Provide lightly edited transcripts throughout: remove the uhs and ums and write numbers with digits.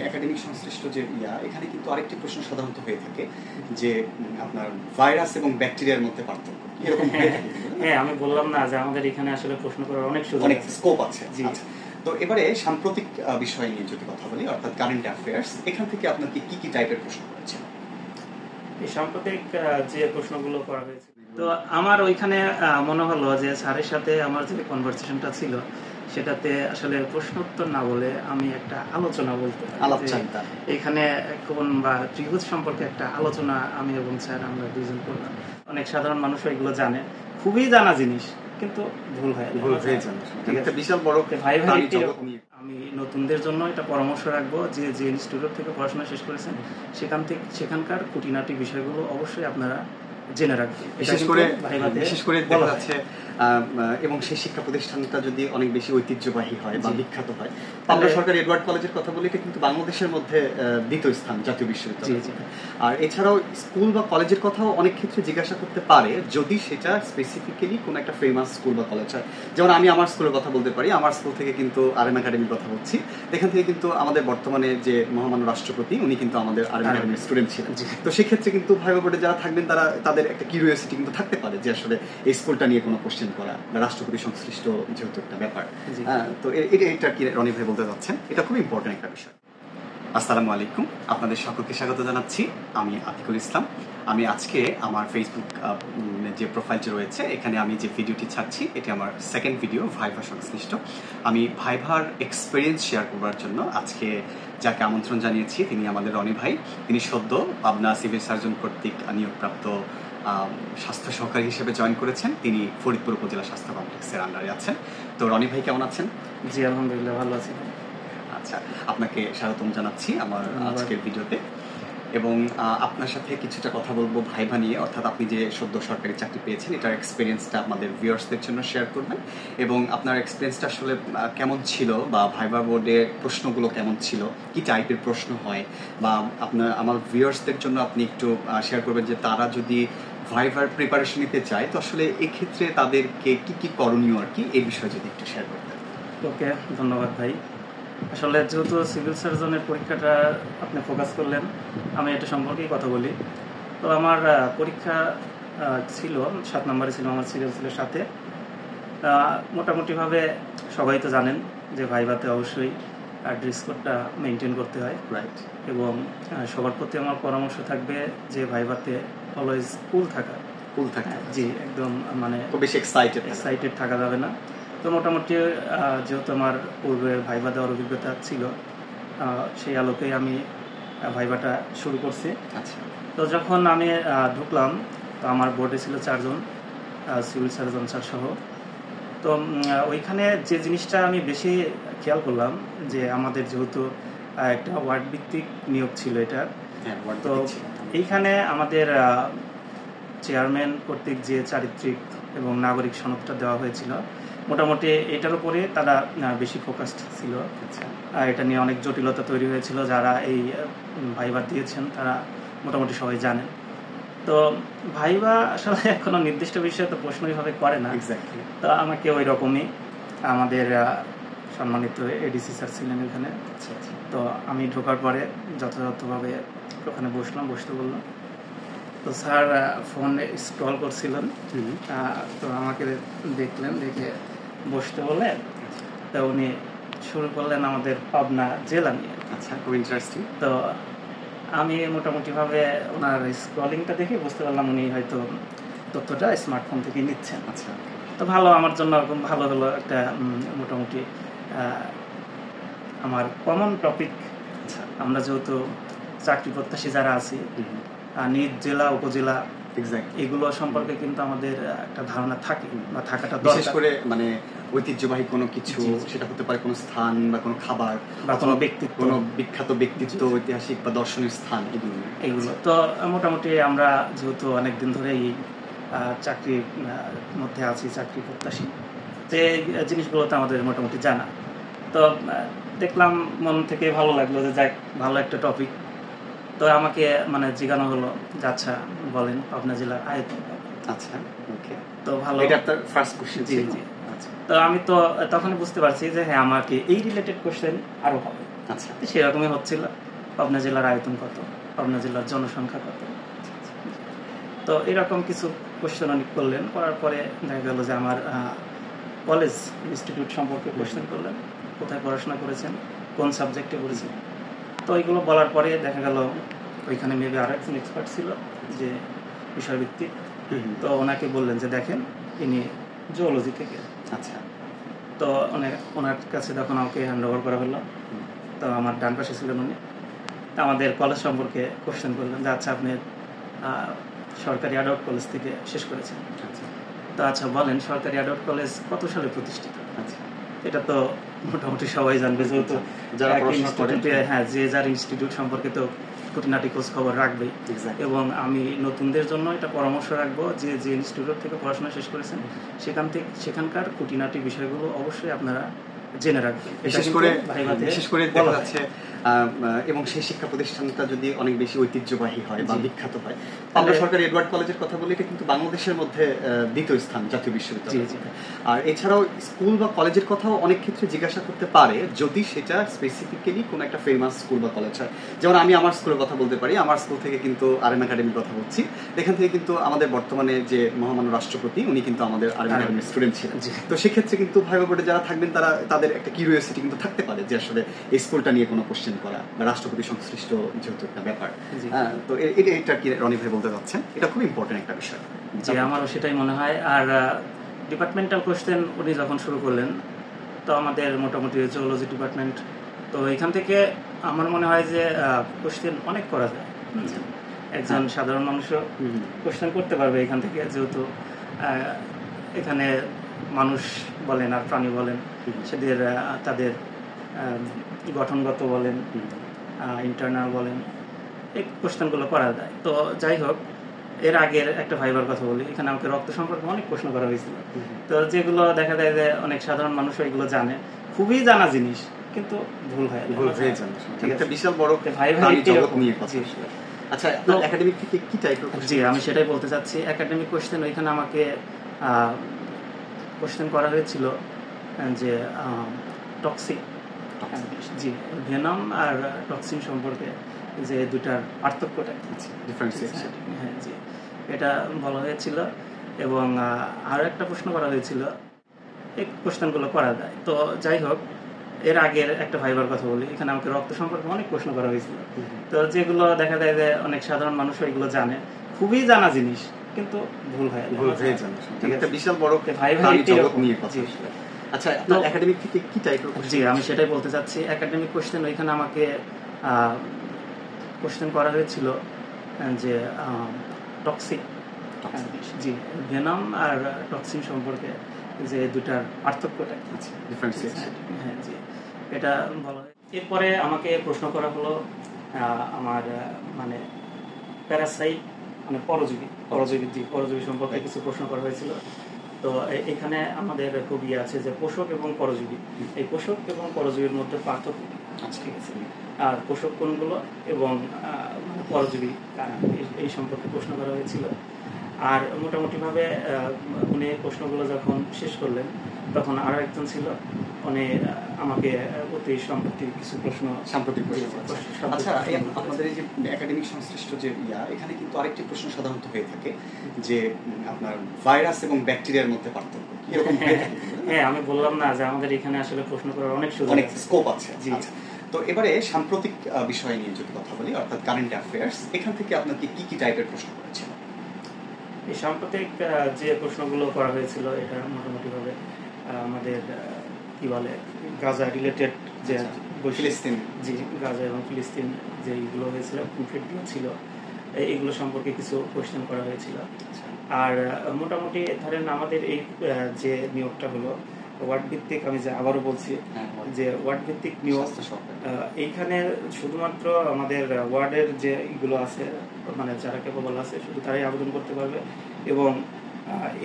Academic সংশ্লিষ্ট যে এখানে কিন্তু আরেকটি প্রশ্ন সাধারণত হয়ে থাকে যে আপনার ভাইরাস এবং ব্যাকটেরিয়ার মধ্যে পার্থক্য এরকম হয়ে থাকে। হ্যাঁ, আমি বললাম না যে আমাদের এখানে আসলে প্রশ্ন করার অনেক স্কোপ আছে। তো এবারে সাম্প্রতিক বিষয় নিয়ে যদি কথা বলি, অর্থাৎ কারেন্ট অ্যাফেয়ার্স, এখান থেকে আপনাকে কি কি টাইপের প্রশ্ন করেছে? এই সাম্প্রতিক যে প্রশ্নগুলো করা হয়েছে, তো আমার ওইখানে মনে হলো যে স্যারের সাথে আমার যে কনভারসেশনটা ছিল সেটাতে আসলে প্রশ্ন উত্তর না বলে আমি একটা আলোচনা বলতে এখানে কোন বা ত্রিভুজ সম্পর্কে একটা আলোচনা আমি এবং স্যার আমরা দুজন করলাম। অনেক সাধারণ মানুষ এগুলো জানে, খুবই জানা জিনিস, কিন্তু ভুল হয় বিশাল বড় ভাই আমি নতুনদের জন্য এটা পরামর্শ রাখবো যে যে ইনস্টিটিউট থেকে পড়াশোনা শেষ করেছেন সেখানকার খুঁটিনাটি বিষয়গুলো অবশ্যই আপনারা জেনে রাখবেন। বিশেষ করে দেখা যাচ্ছে এবং সেই শিক্ষা প্রতিষ্ঠানটা যদি অনেক বেশি ঐতিহ্যবাহী হয় বা বিখ্যাত হয়, পাবনা সরকারি এডওয়ার্ড কলেজের কথা বলি, এটা কিন্তু বাংলাদেশের মধ্যে দ্বিতীয় স্থান জাতীয় বিশ্ববিদ্যালয়। আর এছাড়াও স্কুল বা কলেজের কথাও অনেক ক্ষেত্রে জিজ্ঞাসা করতে পারে যদি সেটা স্পেসিফিক্যালি কোনো একটা ফেমাস স্কুল বা কলেজ হয়। যেমন আমি আমার স্কুলের কথা বলতে পারি, আমার স্কুল থেকে কিন্তু RM একাডেমির কথা বলছি। এখান থেকে কিন্তু আমাদের বর্তমানে যে মহামান্য রাষ্ট্রপতি উনি কিন্তু আমাদের RM একাডেমির স্টুডেন্ট ছিলেন। তো সেক্ষেত্রে কিন্তু ভাইভা বোর্ডে যারা থাকবেন তাদের একটা কিউরিওসিটি কিন্তু থাকতে পারে যে আসলে এই স্কুলটা নিয়ে কোনো কোশ্চেন করা বা রাষ্ট্রপতি সংশ্লিষ্ট যেহেতু একটা ব্যাপার। তো এটা কি রনি ভাই বলতে চাচ্ছেন, এটা খুব ইম্পর্টেন্ট একটা বিষয়। আসসালামু আলাইকুম, আপনাদের সকলকে স্বাগত জানাচ্ছি। আমি আতিকুল ইসলাম। আমি আজকে আমার ফেসবুক যে প্রোফাইলটি রয়েছে এখানে আমি যে ভিডিওটি ছাড়ছি এটি আমার সেকেন্ড ভিডিও ভাইভা সংশ্লিষ্ট। আমি ভাইভার এক্সপিরিয়েন্স শেয়ার করবার জন্য আজকে যাকে আমন্ত্রণ জানিয়েছি তিনি আমাদের রনি ভাই। তিনি সদ্য পাবনা সিভিল সার্জন কর্তৃক নিয়োগপ্রাপ্ত স্বাস্থ্য সহকারী হিসেবে জয়েন করেছেন। তিনি ফরিদপুর উপজেলা স্বাস্থ্য কমপ্লেক্সের আন্ডারে আছেন। তো রনি ভাই কেমন আছেন? জি আলহামদুলিল্লাহ ভালো আছি। আচ্ছা, আপনাকে স্বাগতম জানাচ্ছি আমার আজকের ভিডিওতে এবং আপনার সাথে কিছুটা কথা বলবো ভাইভা নিয়ে, অর্থাৎ আপনি যে সদ্য সরকারি চাকরি পেয়েছেন এটার এক্সপিরিয়েন্সটা আমাদের ভিউয়ার্সদের জন্য শেয়ার করবেন এবং আপনার এক্সপিরিয়েন্সটা আসলে কেমন ছিল বা ভাইভা বোর্ডের প্রশ্নগুলো কেমন ছিল, কি টাইপের প্রশ্ন হয়, বা আমার ভিউয়ার্সদের জন্য আপনি একটু শেয়ার করবেন যে তারা যদি ভাইভার প্রিপারেশন নিতে চায় তো আসলে এক্ষেত্রে তাদেরকে কি কি করণীয় আর কি, এই বিষয়ে যদি একটু শেয়ার করতেন। ওকে, ধন্যবাদ ভাই। আসলে যেহেতু সিভিল সার্জনের পরীক্ষাটা আপনি ফোকাস করলেন, আমি এটা সম্পর্কেই কথা বলি। তো আমার পরীক্ষা ছিল 7 নম্বরে ছিল, আমার সিরিয়াল ছিল 7-এ। মোটামুটিভাবে সবাই তো জানেন যে ভাইভাতে অবশ্যই ড্রেস কোডটা মেনটেন করতে হয়, রাইট। এবং সবার প্রতি আমার পরামর্শ থাকবে যে ভাইভাতে অলওয়েজ কুল থাকা। জি, একদম মানে খুব বেশি এক্সাইটেড থাকা যাবে না। তো মোটামুটি যেহেতু আমার পূর্বে ভাইভা দেওয়ার অভিজ্ঞতা ছিল সেই আলোকেই আমি ভাইভাটা শুরু করছি। আচ্ছা। তো যখন আমি ঢুকলাম তো আমার বোর্ডে ছিল 4 জন সিভিল সার্জন স্যার সহ। তো ওইখানে যে জিনিসটা আমি বেশি খেয়াল করলাম যে আমাদের যেহেতু একটা ওয়ার্ড ভিত্তিক নিয়োগ ছিল এটা, তো এইখানে আমাদের চেয়ারম্যান কর্তৃক যে চারিত্রিক এবং নাগরিক সনদটা দেওয়া হয়েছিল মোটামুটি এটার উপরে তারা বেশি ফোকাসড ছিল। এটা নিয়ে অনেক জটিলতা তৈরি হয়েছিল, যারা এই ভাইভা দিয়েছেন তারা মোটামুটি সবাই জানেন। তো ভাইভা আসলে কোনো নির্দিষ্ট বিষয়ে তো প্রশ্ন এইভাবে করে না। তো আমাকে ওই রকমই আমাদের সম্মানিত এডিসি স্যার ছিলেন এখানে। তো আমি ঢোকার পরে যথাযথভাবে ওখানে বসতে বললাম। তো স্যার ফোনে স্ক্রল করছিলেন, তো আমাকে দেখলেন, দেখে বসতে বলে তো উনি শুরু করলেন আমাদের পাবনা জেলা নিয়ে। আচ্ছা, খুব ইন্টারেস্টিং। তো আমি মোটামুটিভাবে ওনার স্ক্রলিংটা দেখে বুঝতে পারলাম উনি হয়তো তথ্যটা স্মার্টফোন থেকে নিচ্ছেন। আচ্ছা, তো ভালো, আমার জন্য ভালো হলো একটা মোটামুটি আমার কমন টপিক। আমরা যেহেতু চাকরি প্রত্যাশী যারা আছি, নিজ জেলা উপজেলা এগুলো সম্পর্কে কিন্তু আমাদের একটা ধারণা থাকে বা থাকাটা দরকার। বিশেষ করে মানে ঐতিহ্যবাহী কোনো কিছু, সেটা হতে পারে কোনো স্থান বা কোনো খাবার বা কোনো ব্যক্তিত্ব, কোনো বিখ্যাত ব্যক্তিত্ব, ঐতিহাসিক বা দর্শনীয় স্থান, এগুলো। তো মোটামুটি আমরা যেহেতু অনেকদিন ধরে এই চাকরির মধ্যে আছি, চাকরি প্রত্যাশী, তো এই জিনিসগুলো তো আমাদের মোটামুটি জানা। তো দেখলাম মন থেকে ভালো লাগলো যে যাক, ভালো একটা টপিক। তো আমাকে মানে জিজ্ঞানো হলো যে আচ্ছা বলেন পাবনা জেলার আয়তন। আচ্ছা, ওকে। তো ভালো, এটা আপনার ফার্স্ট কোশ্চেন ছিল? জি। তো আমি তো তখন বুঝতে পারছি যে হ্যাঁ, আমাকে এই রিলেটেড কোশ্চেন আরো হবে। আচ্ছা, সেরকমই হচ্ছিল। পাবনা জেলার আয়তন কত, পাবনা জেলার জনসংখ্যা কত, তো এরকম কিছু কোশ্চেন অনেক করলেন। করার পরে দেখা গেল যে আমার কলেজ ইনস্টিটিউট সম্পর্কে কোশ্চেন করলেন, কোথায় পড়াশোনা করেছেন, কোন সাবজেক্টে পড়েছেন। তো এইগুলো বলার পরে দেখা গেল ওইখানে মেবি আর একজন এক্সপার্ট ছিল যে বিষয়ভিত্তিক, তো ওনাকে বললেন যে দেখেন ইনি জুওলজি থেকে। আচ্ছা, তো ওনার কাছে তখন আমাকে হ্যান্ড ওভার করা হলো। তো আমার ডান পাশে ছিলেন উনি। তো আমাদের কলেজ সম্পর্কে কোশ্চেন করলেন যে আচ্ছা আপনি সরকারি অ্যাডওয়ার্ড কলেজ থেকে শেষ করেছেন, তো আচ্ছা বলেন সরকারি অ্যাডওয়ার্ড কলেজ কত সালে প্রতিষ্ঠিত? আচ্ছা, এটা তো মোটামুটি সবাই জানবে, যেহেতু যারা পড়াশোনা করে, হ্যাঁ যে যার ইনস্টিটিউট সম্পর্কে তো খুঁটিনাটি খোঁজ খবর রাখবেই। এবং আমি নতুনদের জন্য এটা পরামর্শ রাখবো যে যে ইনস্টিটিউট থেকে পড়াশোনা শেষ করেছেন সেখানকার খুঁটিনাটি বিষয়গুলো অবশ্যই আপনারা জেনে রাখবেন। বিশেষ করে দেখা যাচ্ছে এবং সেই শিক্ষা প্রতিষ্ঠানটা যদি অনেক বেশি ঐতিহ্যবাহী হয় বা বিখ্যাত হয়, পাবনা সরকারি এডওয়ার্ড কলেজের কথা বলি, এটা কিন্তু বাংলাদেশের মধ্যে দ্বিতীয় স্থান জাতীয় বিশ্ববিদ্যালয়। আর এছাড়াও স্কুল বা কলেজের কথাও অনেক ক্ষেত্রে জিজ্ঞাসা করতে পারে যদি সেটা স্পেসিফিক্যালি কোনো একটা ফেমাস স্কুল বা কলেজ হয়। যেমন আমি আমার স্কুলের কথা বলতে পারি, আমার স্কুল থেকে কিন্তু আরএম একাডেমির কথা বলছি। এখান থেকে কিন্তু আমাদের বর্তমানে যে মহামান্য রাষ্ট্রপতি উনি কিন্তু আমাদের আরএম একাডেমির স্টুডেন্ট ছিলেন। তো সেক্ষেত্রে কিন্তু ভাইবা বোর্ডে যারা থাকবেন তাদের একটা কিউরিওসিটি কিন্তু থাকতে পারে যে আসলে এই স্কুলটা নিয়ে কোনো কোশ্চেন করা বা রাষ্ট্রপতি সংশ্লিষ্ট যেহেতু একটা ব্যাপার। তো এটা কি রনি ভাই বলতে চাচ্ছেন? এটা খুব ইম্পর্টেন্ট একটা বিষয়। জি, আমারও সেটাই মনে হয়। আর ডিপার্টমেন্টাল কোশ্চেন উনি যখন শুরু করলেন, তো আমাদের মোটামুটি জুওলজি ডিপার্টমেন্ট, তো এখান থেকে আমার মনে হয় যে কোশ্চেন অনেক করা যায়। একজন সাধারণ মানুষও কোশ্চেন করতে পারবে এখান থেকে, যেহেতু এখানে মানুষ বলেন আর প্রাণী বলেন, সেদের তাদের গঠনগত বলেন, ইন্টারনাল বলেন, এই কোশ্চেনগুলো করা যায়। তো যাই হোক, এর আগের একটা ভাইবার কথা বলি, এখানে আমাকে রক্ত সম্পর্কে অনেক প্রশ্ন করা হয়েছিল। তো যেগুলো দেখা যায় যে অনেক সাধারণ মানুষ এগুলো জানে, খুবই জানা জিনিস, কিন্তু ভুল হয়ে যায়। ঠিক আছে, বিশাল বড় জগৎ নিয়ে কথা। আচ্ছা, একাডেমিক থেকে কি টাইপের? জি, আমি সেটাই বলতে চাচ্ছি। একাডেমিক কোশ্চেন ওইখানে আমাকে কোশ্চেন করা হয়েছিল যে টক্সিক, জি, ভেনম আর টক্সিন সম্পর্কে যে দুটার পার্থক্যটা, হ্যাঁ জি, এটা বলা হয়েছিল। এবং আরও একটা প্রশ্ন করা হয়েছিল, এই কোশ্চেনগুলো করা যায়। তো যাই হোক, এর আগের একটা ভাইবার কথা বলি, এখানে আমাকে রক্ত সম্পর্কে অনেক প্রশ্ন করা হয়েছিল। তো যেগুলো দেখা যায় যে অনেক সাধারণ মানুষ এগুলো জানে, খুবই জানা জিনিস, কিন্তু ভুল হয়ে যায়। বিশাল বড় জগৎ নিয়ে কথা। আচ্ছা, একাডেমিক থেকে কি টাইপের? জি, আমি সেটাই বলতে চাচ্ছি। একাডেমিক কোশ্চেন ওইখানে আমাকে কোশ্চেন করা হয়েছিল যে টক্সিক, জি, ভেনম আর টক্সিন সম্পর্কে যে দুটার পার্থক্যটা, হ্যাঁ জি, এটা বলা হয়। এরপরে আমাকে প্রশ্ন করা হলো আমার মানে প্যারাসাইট, মানে পরজীবী সম্পর্কে কিছু প্রশ্ন করা হয়েছিল। তো এখানে আমাদের খুব আছে যে পোষক এবং পরজীবী, এই পোষক এবং পরজীবীর মধ্যে পার্থক্য ঠিক আছে, আর পোষক কোনগুলো এবং পরজীবী এই সম্পর্কে প্রশ্ন করা হয়েছিল। আর মোটামুটিভাবে উনি প্রশ্নগুলো যখন শেষ করলেন, তখন আরও একজন ছিল, উনি আমাকে অতি সাম্প্রতিক কিছু প্রশ্ন। আচ্ছা, আপনাদের এই যে একাডেমিক সংশ্লিষ্ট যে এখানে কিন্তু আরেকটি প্রশ্ন সাধারণত হয়ে থাকে যে আপনার ভাইরাস এবং ব্যাকটেরিয়ার মধ্যে পার্থক্য এরকম। হ্যাঁ, আমি বললাম না যে আমাদের এখানে আসলে প্রশ্ন করার অনেক স্কোপ আছে। তো এবারে সাম্প্রতিক বিষয় নিয়ে যদি কথা বলি, অর্থাৎ কারেন্ট অ্যাফেয়ার্স, এখান থেকে আপনাকে কি কি টাইপের প্রশ্ন করেছিল? এই সাম্প্রতিক যে প্রশ্নগুলো করা হয়েছিল, এটা মোটামুটিভাবে আমাদের কি বলে গাজা রিলেটেড, যে ফিলিস্তিন, জি, গাজা এবং ফিলিস্তিন যে এইগুলো হয়েছিল, কনফ্লিক্টগুলো ছিল, এইগুলো সম্পর্কে কিছু কোয়েশ্চেন করা হয়েছিল। আর মোটামুটি ধরেন আমাদের এই যে নিয়োগটা হলো ওয়ার্ড ভিত্তিক, আমি যে আবারও বলছি যে ওয়ার্ড ভিত্তিক নিয়োগ। এইখানে শুধুমাত্র আমাদের ওয়ার্ডের যে এগুলো আছে, মানে যারা কেবল আছে শুধু তারাই আবেদন করতে পারবে। এবং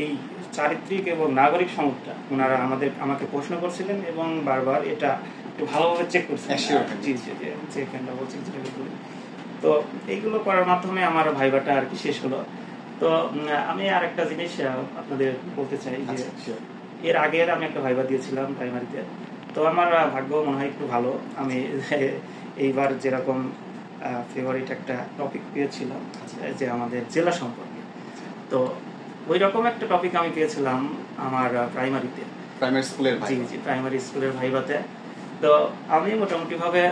এই চারিত্রিক এবং নাগরিক সংস্থা ওনারা আমাকে প্রশ্ন করছিলেন এবং বারবার এটা একটু ভালোভাবে চেক করছিলেন। তো এইগুলো করার মাধ্যমে আমার ভাইবাটা আর কি শেষ হলো। তো আমি আর একটা জিনিস আপনাদের বলতে চাই যে এর আগের আমি একটা ভাইবা দিয়েছিলাম প্রাইমারিতে। তো আমার ভাগ্য মনে হয় একটু ভালো, আমি এইবার যেরকম ফেভারিট একটা টপিক পেয়েছিলাম যে আমাদের জেলা সম্পর্কে, তো ওই রকম একটা টপিক আমি পেয়েছিলাম আমার প্রাইমারিতে, প্রাইমারি স্কুলের ভাইভাতে। তো আমি মোটামুটিভাবে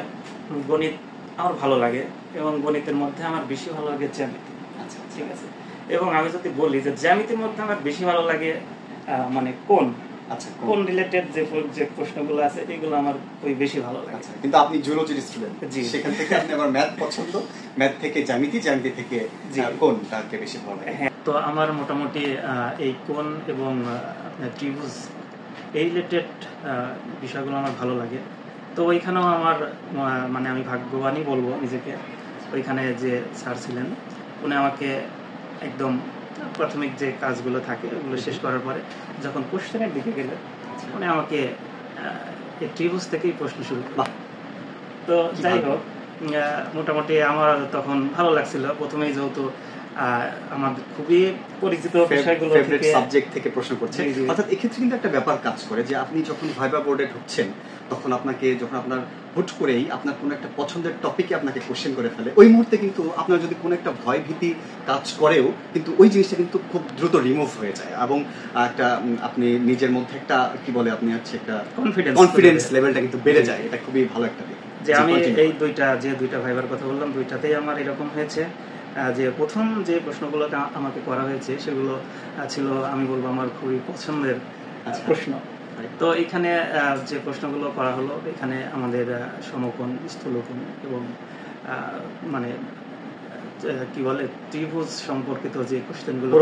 গণিত আমার ভালো লাগে, এবং গণিতের মধ্যে আমার বেশি ভালো লাগে জ্যামিতি। আচ্ছা, ঠিক আছে। এবং আমি যদি বলি যে জ্যামিতির মধ্যে আমার বেশি ভালো লাগে মানে কোন রিলেটেড যে প্রশ্নগুলো আছে এগুলো আমার ওই বেশি ভালো লাগে। কিন্তু আপনি জুলজির স্টুডেন্ট, সেখান থেকে আপনি আমার ম্যাথ পছন্দ, ম্যাথ থেকে জ্যামিতি, জ্যামিতি থেকে কোনটাকে বেশি ভালো লাগে? হ্যাঁ, তো আমার মোটামুটি এই কোণ এবং ত্রিভুজ এই রিলেটেড বিষয়গুলো আমার ভালো লাগে। তো ওইখানেও আমার মানে আমি ভাগ্যবানই বলবো নিজেকে, ওইখানে যে স্যার ছিলেন উনি আমাকে একদম প্রাথমিক যে কাজগুলো থাকে ওগুলো শেষ করার পরে যখন কোশ্চেনের দিকে গেলে উনি আমাকে ত্রিভুজ থেকেই প্রশ্ন শুরু করলেন। তো যাই হোক, মোটামুটি আমার তখন ভালো লাগছিল। প্রথমেই যেহেতু আমাদের খুবই পরিচিত বিষয়গুলো থেকে সাবজেক্ট থেকে প্রশ্ন করছে, অর্থাৎ এক্ষেত্রে কিন্তু একটা ব্যাপার কাজ করে যে আপনি যখন ভাইবা বোর্ডে ঢুকছেন তখন আপনাকে যখন আপনার হুট করেই আপনার কোনো একটা পছন্দের টপিকে আপনাকে কোশ্চেন করে ফেলে, ওই মুহূর্তে কিন্তু আপনার যদি কোনো একটা ভয় ভীতি কাজ করেও কিন্তু ওই জিনিসটা কিন্তু খুব দ্রুত রিমুভ হয়ে যায়, এবং একটা আপনি নিজের মধ্যে একটা কি বলে আপনি হচ্ছে একটা কনফিডেন্স লেভেলটা কিন্তু বেড়ে যায়। এটা খুবই ভালো একটা দিক। যে আমি এই দুইটা ভাইবার কথা বললাম, দুইটাতেই আমার এরকম হয়েছে যে প্রথম যে প্রশ্নগুলো আমাকে করা হয়েছে সেগুলো ছিল আমি বলবো আমার খুবই পছন্দের প্রশ্ন। তো এখানে যে প্রশ্নগুলো করা হলো এখানে আমাদের সমকোণ, স্থূলকোণ এবং মানে কি বলে ত্রিভুজ সম্পর্কিত যে কোশ্চেনগুলো,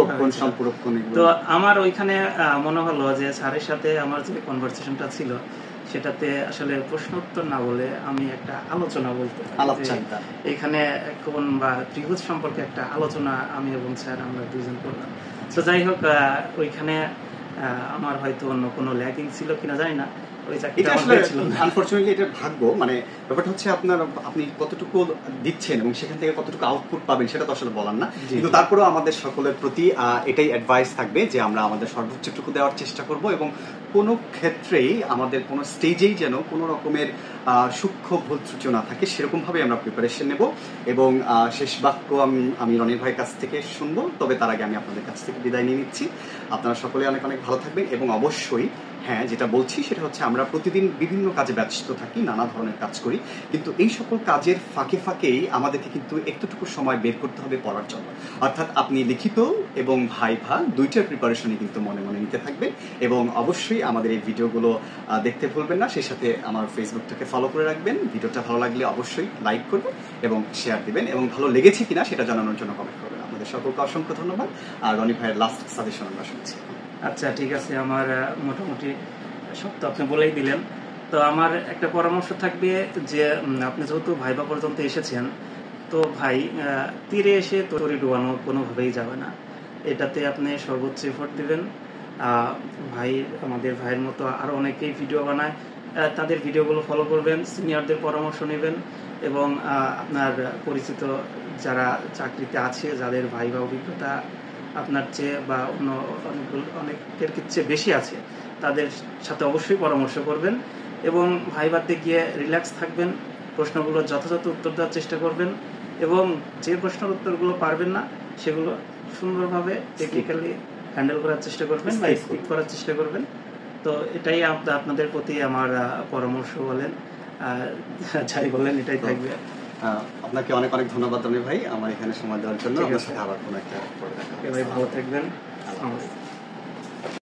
তো আমার ওইখানে মনে হলো যে স্যারের সাথে আমার যে কনভারসেশনটা ছিল সেটাতে আসলে প্রশ্ন উত্তর না বলে আমি একটা আলোচনা বলতে এখানে কোন বা ত্রিভুজ সম্পর্কে একটা আলোচনা আমি এবং স্যার আমরা দুজন করলাম। তো যাই হোক, ওইখানে আমার হয়তো অন্য কোনো ল্যাকিং ছিল কিনা জানি না, আনফরচুনেটলি এটা ভাগ্য। মানে ব্যাপারটা হচ্ছে আপনি কতটুকু দিচ্ছেন এবং সেখান থেকে কতটুকু আউটপুট পাবেন সেটা তো আসলে বলার না, কিন্তু তারপরেও আমাদের সকলের প্রতি এটাই অ্যাডভাইস থাকবে যে আমরা আমাদের সর্বোচ্চটুকু দেওয়ার চেষ্টা করব, এবং কোনো ক্ষেত্রেই আমাদের কোনো স্টেজেই যেন কোনো রকমের সূক্ষ্ম ভুল ত্রুটি না থাকে সেরকমভাবে আমরা প্রিপারেশন নেব। এবং শেষ বাক্য আমি রনির ভাইয়ের কাছ থেকে শুনবো, তবে তার আগে আমি আপনাদের কাছ থেকে বিদায় নিয়ে নিচ্ছি। আপনারা সকলে অনেক অনেক ভালো থাকবেন, এবং অবশ্যই হ্যাঁ যেটা বলছি সেটা হচ্ছে আমরা প্রতিদিন বিভিন্ন কাজে ব্যস্ত থাকি, নানা ধরনের কাজ করি, কিন্তু এই সকল কাজের ফাঁকে ফাঁকেই আমাদেরকে কিন্তু একটুটুকু সময় বের করতে হবে পড়ার জন্য। অর্থাৎ আপনি লিখিত এবং ভাইভা দুইটার প্রিপারেশনই কিন্তু মনে মনে নিতে থাকবেন, এবং অবশ্যই আমাদের এই ভিডিওগুলো দেখতে ভুলবেন না। সেই সাথে আমার ফেসবুকটাকে ফলো করে রাখবেন। ভিডিওটা ভালো লাগলে অবশ্যই লাইক করবেন এবং শেয়ার দিবেন, এবং ভালো লেগেছে কিনা সেটা জানানোর জন্য কমেন্ট করবেন। আপনাদের সকলকে অসংখ্য ধন্যবাদ। আর রনি ভাইয়ের লাস্ট সাজেশন আমরা শুনছি। আচ্ছা, ঠিক আছে, আমার মোটামুটি সব তো আপনি বলেই দিলেন। তো আমার একটা পরামর্শ থাকবে যে আপনি যেহেতু ভাইবা পর্যন্ত এসেছেন, তো ভাই তীরে এসে তরি ডুবানো কোনোভাবেই যাবে না, এটাতে আপনি সর্বোচ্চ এফোর্ট দিবেন। আমাদের ভাইয়ের মতো আরও অনেকেই ভিডিও বানায়, তাদের ভিডিওগুলো ফলো করবেন, সিনিয়রদের পরামর্শ নেবেন, এবং আপনার পরিচিত যারা চাকরিতে আছে, যাদের ভাইবা অভিজ্ঞতা আপনার চেয়ে বা অন্য অনেকের চেয়ে বেশি আছে, তাদের সাথে অবশ্যই পরামর্শ করবেন, এবং ভাইভাতে গিয়ে রিল্যাক্স থাকবেন, প্রশ্নগুলো যথাযথ উত্তর দেওয়ার চেষ্টা করবেন, এবং যে প্রশ্নের উত্তরগুলো পারবেন না সেগুলো সুন্দরভাবে টেকনিক্যালি হ্যান্ডেল করার চেষ্টা করবেন বা স্কিপ করার চেষ্টা করবেন। তো এটাই আপনাদের প্রতি আমার পরামর্শ বলেন, যাই বলেন এটাই থাকবে। আপনাকে অনেক অনেক ধন্যবাদ রনি ভাই আমার এখানে সময় দেওয়ার জন্য। আপনার সাথে আবার কোনো একটা ভাই ভালো থাকবেন।